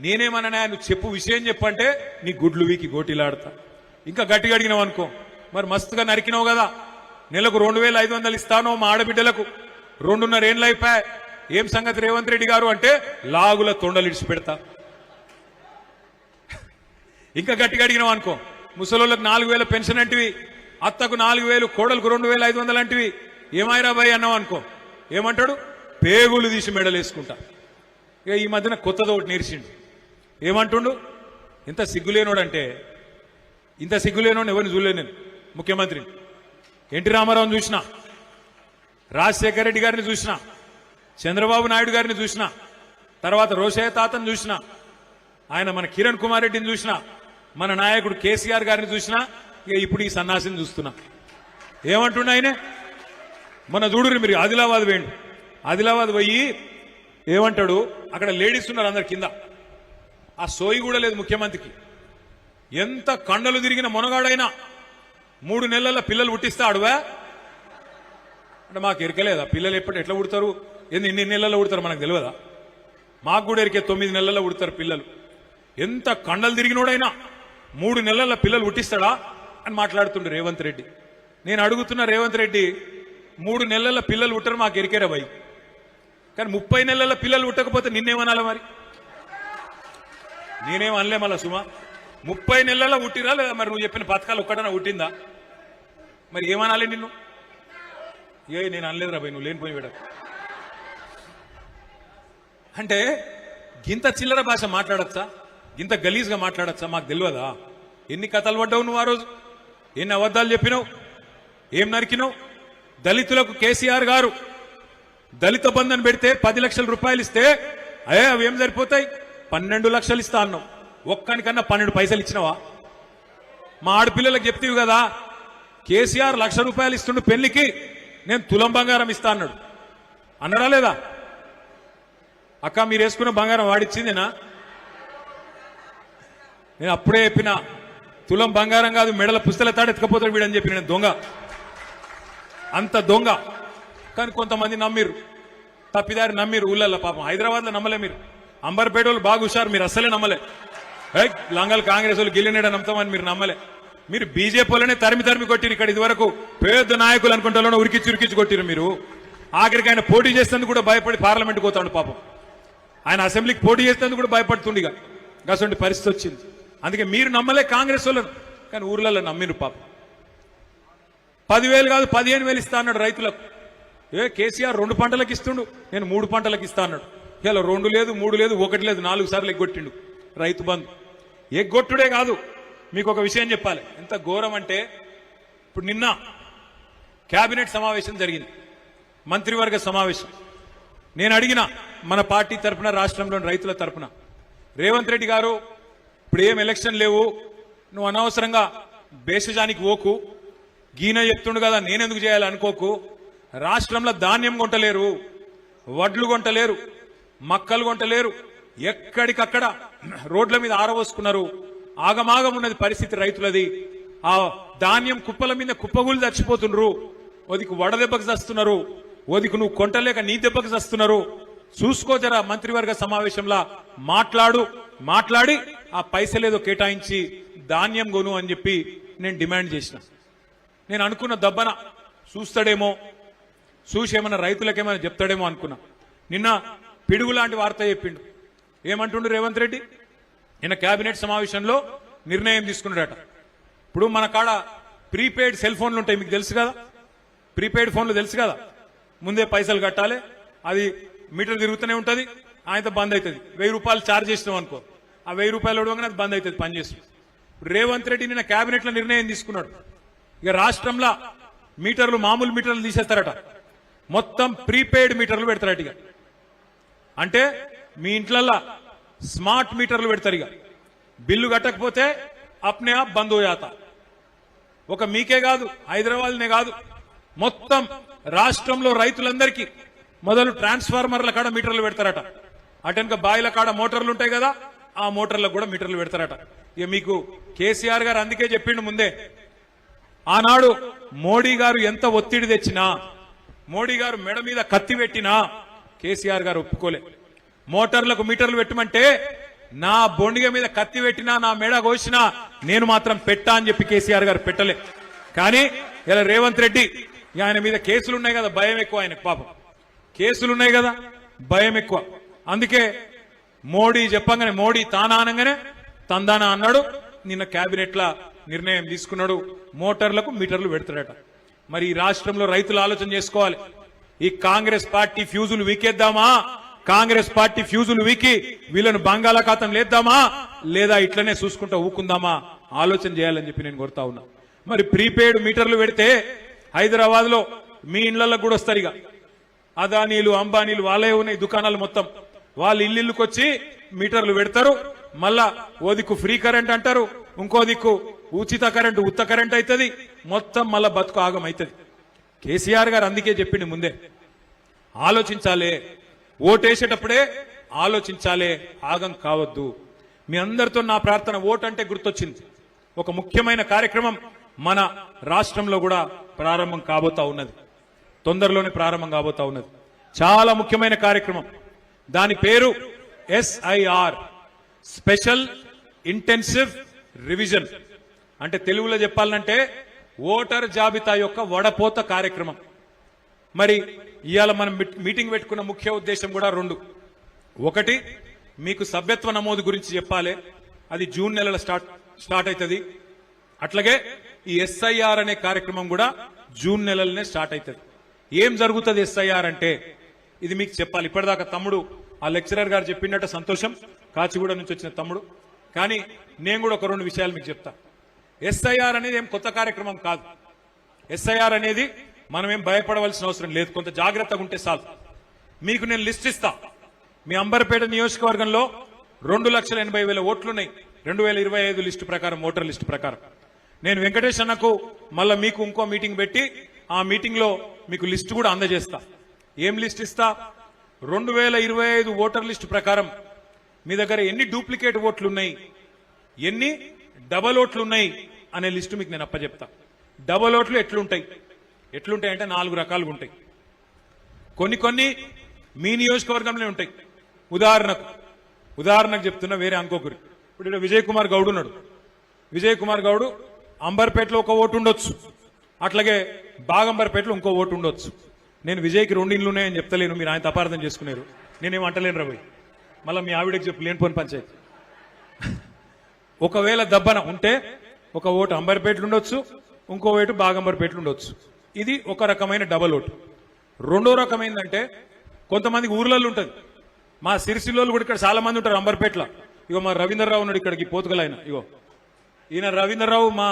నేనేమన్నా నువ్వు చెప్పు విషయం చెప్పంటే నీ గుడ్లు వీకి గోటిలాడతా. ఇంకా గట్టిగా అడిగినావు అనుకో, మరి మస్తుగా నరికినావు కదా, నెలకు 2500 ఇస్తాను మా ఆడబిడ్డలకు, 2.5 ఏళ్ళు అయిపోయా, ఏం సంగతి రేవంత్ రెడ్డి గారు అంటే లాగుల తొండలు ఇడిచి పెడతా. ఇంకా గట్టిగా అడిగినావు అనుకో, ముసలోళ్ళకు 4000 పెన్షన్ అంటివి, అత్తకు 4000, కోడలకు 2500 అంటివి, ఏమైరా భయ్ అన్నావు అనుకో, ఏమంటాడు పేగులు తీసి మెడలు వేసుకుంటా. ఇక ఈ మధ్యన కొత్తది ఒకటి నేర్చిండు, ఏమంటుండు, ఇంత సిగ్గులేనోడు అంటే, ఇంత సిగ్గులేనోడు ఎవరిని చూడలేదు నేను. ముఖ్యమంత్రిని ఎన్టీ రామారావుని చూసినా, రాజశేఖర రెడ్డి గారిని చూసినా, చంద్రబాబు నాయుడు గారిని చూసినా, తర్వాత రోషయ్య తాతను చూసినా, ఆయన మన కిరణ్ కుమార్ రెడ్డిని చూసినా, మన నాయకుడు కేసీఆర్ గారిని చూసినా, ఇక ఇప్పుడు ఈ సన్నాసిని చూస్తున్నా. ఏమంటుండ ఆయనే, మన చూడురు మీరు ఆదిలాబాద్ వేయండి, ఆదిలాబాద్ పోయి ఏమంటాడు, అక్కడ లేడీస్ ఉన్నారు అందరు కింద, ఆ సోయి కూడా లేదు ముఖ్యమంత్రికి. ఎంత కండలు తిరిగిన మొనగాడైనా 3 నెలల పిల్లలు పుట్టిస్తాడువా అంటే మాకు ఎరకలేదా, పిల్లలు ఎట్లా పుడతారు, ఎన్ని నెలల్లో పుడతారు మనకు తెలియదా, మాకు కూడా ఎరికే 9 నెలల్లో పుడతారు పిల్లలు. ఎంత కండలు తిరిగినోడైనా 3 నెలల పిల్లలు పుట్టిస్తాడా అని మాట్లాడుతుండే రేవంత్ రెడ్డి. నేను అడుగుతున్న రేవంత్ రెడ్డి, 3 నెలల పిల్లలు పుట్టరు మాకు ఎరికేరా భయ్, కానీ 30 నెలల పిల్లలు పుట్టకపోతే నిన్నేమనాలి మరి, నేనేం అనలే మళ్ళా సుమా, 30 నెలల్లో పుట్టిరా లేదా మరి నువ్వు చెప్పిన పథకాలు ఒక్కటన్నా పుట్టిందా, మరి ఏమనాలి నిన్ను, నేను అనలేదురా భయ్, నువ్వు లేనిపోయి విడ అంటే గింత చిల్లర భాష మాట్లాడచ్చా, గింత గలీజ్గా మాట్లాడచ్చా, మాకు తెలియదా. ఎన్ని కథలు పడ్డావు నువ్వు, ఆ రోజు ఎన్ని అబద్ధాలు చెప్పినావు, ఏం నరికినావు. దళితులకు కేసీఆర్ గారు దళిత బంధన్ పెడితే 10 లక్షల రూపాయలు ఇస్తే అవి ఏం సరిపోతాయి, 12 లక్షలు ఇస్తా అన్నావు, ఒక్కనికన్నా 12 పైసలు ఇచ్చినవా. మా ఆడపిల్లలకు చెప్తీవి కదా, కేసీఆర్ 1 లక్ష రూపాయలు ఇస్తుండు పెళ్లికి, నేను తులం బంగారం ఇస్తా అన్నాడు, అన్నాడా లేదా. అక్క మీరు వేసుకున్న బంగారం వాడిచ్చిందేనా, నేను అప్పుడే చెప్పిన, తులం బంగారం కాదు మెడల పుస్తల తాడు ఎత్తుకపోతాడు వీడని చెప్పి, నేను దొంగ, అంత దొంగ. కానీ కొంతమంది నమ్మిరు, తప్పిదారి నమ్మిరు ఊళ్ళల్లో. పాపం హైదరాబాద్లో నమ్మలే మీరు, అంబర్పేట వాళ్ళు బాగా హుషారు, మీరు అస్సలే నమ్మలే. లంగల్ కాంగ్రెస్ వాళ్ళు గిల్లినేడ నమ్ముతామని మీరు నమ్మలే. మీరు బీజేపీ వాళ్ళనే తరిమి కొట్టిరు. ఇక్కడ ఇదివరకు పెద్ద నాయకులు అనుకుంటే ఉరికిచ్చి కొట్టిరు మీరు. ఆఖరికి ఆయన పోటీ చేసేందుకు కూడా భయపడి పార్లమెంట్కి పోతాడు పాపం, ఆయన అసెంబ్లీకి పోటీ చేసేందుకు కూడా భయపడుతుండగా అటువంటి పరిస్థితి వచ్చింది. అందుకే మీరు నమ్మలే కాంగ్రెస్ వాళ్ళను, కానీ ఊర్లలో నమ్మిరు పాపం. 10,000 కాదు 15,000 ఇస్తా అన్నాడు రైతులకు. కేసీఆర్ 2 పంటలకు ఇస్తుండు, నేను 3 పంటలకు ఇస్తా అన్నాడు. ఇలా 2 లేదు 3 లేదు 1 లేదు 4 సార్లు ఎగ్గొట్టిండు రైతు బంధు. ఎగ్గొట్టుడే కాదు, మీకు ఒక విషయం చెప్పాలి, ఎంత ఘోరం అంటే, ఇప్పుడు నిన్న కేబినెట్ సమావేశం జరిగింది, మంత్రివర్గ సమావేశం. నేను అడిగిన మన పార్టీ తరఫున, రాష్ట్రంలోని రైతుల తరఫున, రేవంత్ రెడ్డి గారు ఇప్పుడు ఏం ఎలక్షన్ లేవు, నువ్వు అనవసరంగా బేసజానికి ఓకు, గీన చెప్తుండు కదా నేనెందుకు చేయాలి అనుకోకు. రాష్ట్రంలో ధాన్యం కొంటలేరు, వడ్లు కొంటలేరు, మక్కలు కొంటలేరు, ఎక్కడికక్కడ రోడ్ల మీద ఆరవోసుకున్నారు. ఆగమాగం ఉన్నది పరిస్థితి రైతులది. ఆ ధాన్యం కుప్పల మీద కుప్పగూలు చచ్చిపోతున్నారు, ఒదికి వడదెబ్బకు చస్తున్నారు, ఒదికి నువ్వు కొంటలేక నీ దెబ్బకు చస్తున్నారు. చూసుకో జరా, మంత్రివర్గ సమావేశంలో మాట్లాడి ఆ పైసలేదో కేటాయించి ధాన్యం కొను అని చెప్పి నేను డిమాండ్ చేసిన. నేను అనుకున్న దబ్బన చూస్తాడేమో, చూసి ఏమన్నా రైతులకేమైనా చెప్తాడేమో అనుకున్నా. నిన్న పిడుగు లాంటి వార్త చెప్పిండు. ఏమంటుండు రేవంత్ రెడ్డి, నిన్న కేబినెట్ సమావేశంలో నిర్ణయం తీసుకున్నాడట. ఇప్పుడు మన కాడ ప్రీపెయిడ్ సెల్ ఫోన్లు ఉంటాయి, మీకు తెలుసు కదా, ప్రీపెయిడ్ ఫోన్లు తెలుసు కదా, ముందే పైసలు కట్టాలి, అది మీటర్ తిరుగుతూనే ఉంటుంది, ఆయనతో బంద్ అవుతుంది. 1000 రూపాయలు ఛార్జ్ చేసినాం అనుకో, ఆ 1000 రూపాయలు ఇవ్వగానే అది బంద్ అవుతుంది పనిచేస్తుంది. రేవంత్ రెడ్డి నిన్న కేబినెట్లో నిర్ణయం తీసుకున్నాడు, ఇక రాష్ట్రంలో మీటర్లు, మామూలు మీటర్లు తీసేస్తారట, మొత్తం ప్రీపెయిడ్ మీటర్లు పెడతారట. ఇక అంటే మీ ఇంట్లల్లో స్మార్ట్ మీటర్లు పెడతారు. ఇక బిల్లు కట్టకపోతే అప్నే ఆప్ బంద్ హోయాత. ఒక మీకే కాదు, హైదరాబాద్నే కాదు, మొత్తం రాష్ట్రంలో రైతులందరికీ మొదలు ట్రాన్స్ఫార్మర్ల కాడ మీటర్లు పెడతారట. అటెనక బాయిల కాడ మోటార్లు ఉంటాయి కదా, ఆ మోటార్లకు కూడా మీటర్లు పెడతారట. ఇక మీకు కేసీఆర్ గారు అందుకే చెప్పిండు ముందే, ఆనాడు మోడీ గారు ఎంత ఒత్తిడి తెచ్చినా, మోడీ గారు మెడ మీద కత్తి పెట్టినా కేసీఆర్ గారు ఒప్పుకోలే. మోటార్లకు మీటర్లు పెట్టమంటే నా బొండిగ మీద కత్తి పెట్టినా నా మెడ కోసినా నేను మాత్రం పెట్టా అని చెప్పి కేసీఆర్ గారు పెట్టలే. కానీ ఇలా రేవంత్ రెడ్డి ఆయన మీద కేసులున్నాయి కదా, భయం ఎక్కువ ఆయనకు. పాపం కేసులున్నాయి కదా, భయం ఎక్కువ. అందుకే మోడీ చెప్పంగానే, మోడీ తానా అనగానే తందానా అన్నాడు. నిన్న కేబినెట్ లా నిర్ణయం తీసుకున్నాడు, మోటార్లకు మీటర్లు పెడతాడట. మరి ఈ రాష్ట్రంలో రైతులు ఆలోచన చేసుకోవాలి. ఈ కాంగ్రెస్ పార్టీ ఫ్యూజులు వీకేద్దామా, కాంగ్రెస్ పార్టీ ఫ్యూజులు వీకి వీళ్ళను బంగాళాఖాతం లేద్దామా, లేదా ఇట్లనే చూసుకుంటా ఊకుందామా, ఆలోచన చేయాలని చెప్పి నేను కోరుతా ఉన్నా. మరి ప్రీపెయిడ్ మీటర్లు పెడితే హైదరాబాద్ లో మీ ఇళ్లకు కూడా వస్తారు. ఇక అదానీలు అంబానీలు వాళ్ళే ఉన్నాయి దుకాణాలు మొత్తం, వాళ్ళు ఇల్లుకి వచ్చి మీటర్లు పెడతారు. మళ్ళా ఓ దిక్కు ఫ్రీ కరెంట్ అంటారు, ఇంకో దిక్కు ఉచిత కరెంటు ఉత్త కరెంట్ అవుతుంది. మొత్తం మళ్ళా బతుకు ఆగం అవుతుంది. కేసీఆర్ గారు అందుకే చెప్పింది ముందే, ఆలోచించాలే, ఓటేసేటప్పుడే ఆలోచించాలే, ఆగం కావద్దు. మీ అందరితో నా ప్రార్థన. ఓటు అంటే గుర్తొచ్చింది, ఒక ముఖ్యమైన కార్యక్రమం మన రాష్ట్రంలో కూడా ప్రారంభం కాబోతా ఉన్నది, తొందరలోనే ప్రారంభం కాబోతా ఉన్నది. చాలా ముఖ్యమైన కార్యక్రమం. దాని పేరు SIR, స్పెషల్ ఇంటెన్సివ్ రివిజన్. అంటే తెలుగులో చెప్పాలంటే ఓటర్ జాబితా యొక్క వడపోత కార్యక్రమం. మరి ఇవాళ మనం మీటింగ్ పెట్టుకున్న ముఖ్య ఉద్దేశం కూడా రెండు. ఒకటి, మీకు సభ్యత్వ నమోదు గురించి చెప్పాలి, అది జూన్ నెలలో స్టార్ట్ అవుతుంది. అట్లాగే ఈ SIR అనే కార్యక్రమం కూడా జూన్ నెలలోనే స్టార్ట్ అవుతుంది. ఏం జరుగుతుంది SIR అంటే ఇది మీకు చెప్పాలి. ఇప్పటిదాకా తమ్ముడు ఆ లెక్చరర్ గారు చెప్పినట్టు సంతోషం, కాచిగూడ నుంచి వచ్చిన తమ్ముడు. కానీ నేను కూడా ఒక రెండు విషయాలు మీకు చెప్తా. SIR అనేది ఏం కొత్త కార్యక్రమం కాదు. SIR అనేది మనం ఏం భయపడవలసిన అవసరం లేదు, కొంత జాగ్రత్తగా ఉంటే చాలు. మీకు నేను లిస్ట్ ఇస్తా. మీ అంబర్పేట నియోజకవర్గంలో 2,80,000 ఓట్లున్నాయి 2025 లిస్టు ప్రకారం, ఓటర్ లిస్టు ప్రకారం. నేను వెంకటేష్ అన్నకు మళ్ళా మీకు ఇంకో మీటింగ్ పెట్టి ఆ మీటింగ్ లో మీకు లిస్టు కూడా అందజేస్తా. ఏం లిస్ట్ ఇస్తా? 2025 ఓటర్ లిస్టు ప్రకారం మీ దగ్గర ఎన్ని డూప్లికేట్ ఓట్లు ఉన్నాయి, ఎన్ని డబల్ ఓట్లు ఉన్నాయి అనే లిస్టు మీకు నేను అప్పచెప్తా. డబల్ ఓట్లు ఎట్లుంటాయి అంటే 4 రకాలుగా ఉంటాయి. కొన్ని మీ నియోజకవర్గంలో ఉంటాయి. ఉదాహరణకు చెప్తున్నా, వేరే అనుకోకరి. ఇప్పుడు ఇక్కడ విజయ్ కుమార్ గౌడ్ ఉన్నాడు. విజయ్ కుమార్ గౌడ్ అంబర్పేటలో ఒక ఓటు ఉండొచ్చు, అట్లాగే బాగంబర్పేటలో ఇంకో ఓటు ఉండొచ్చు. నేను విజయ్కి 2 ఇండ్లు ఉన్నాయని చెప్తలేను, మీరు ఆయన అపార్థం చేసుకున్నారు. నేనేం అంటలేను రవి, మళ్ళీ మీ ఆవిడకి చెప్పు లేనిపోని పంచాయతీ. ఒకవేళ దబ్బన ఉంటే ఒక ఓటు అంబర్పేటలు ఉండొచ్చు, ఇంకో ఓటు బాగంబర్పేటలు ఉండొచ్చు. ఇది ఒక రకమైన డబల్ ఓటు. రెండో రకం ఏంటంటే కొంతమందికి ఊర్లలో ఉంటుంది. మా సిరిసిల్లోళ్ళు కూడా ఇక్కడ చాలా మంది ఉంటారు అంబర్పేటలో. ఇగో మా రవీంద్రరావు ఉన్నాడు ఇక్కడికి పోతుగలైన. ఇగో ఈయన రవీంద్రరావు మా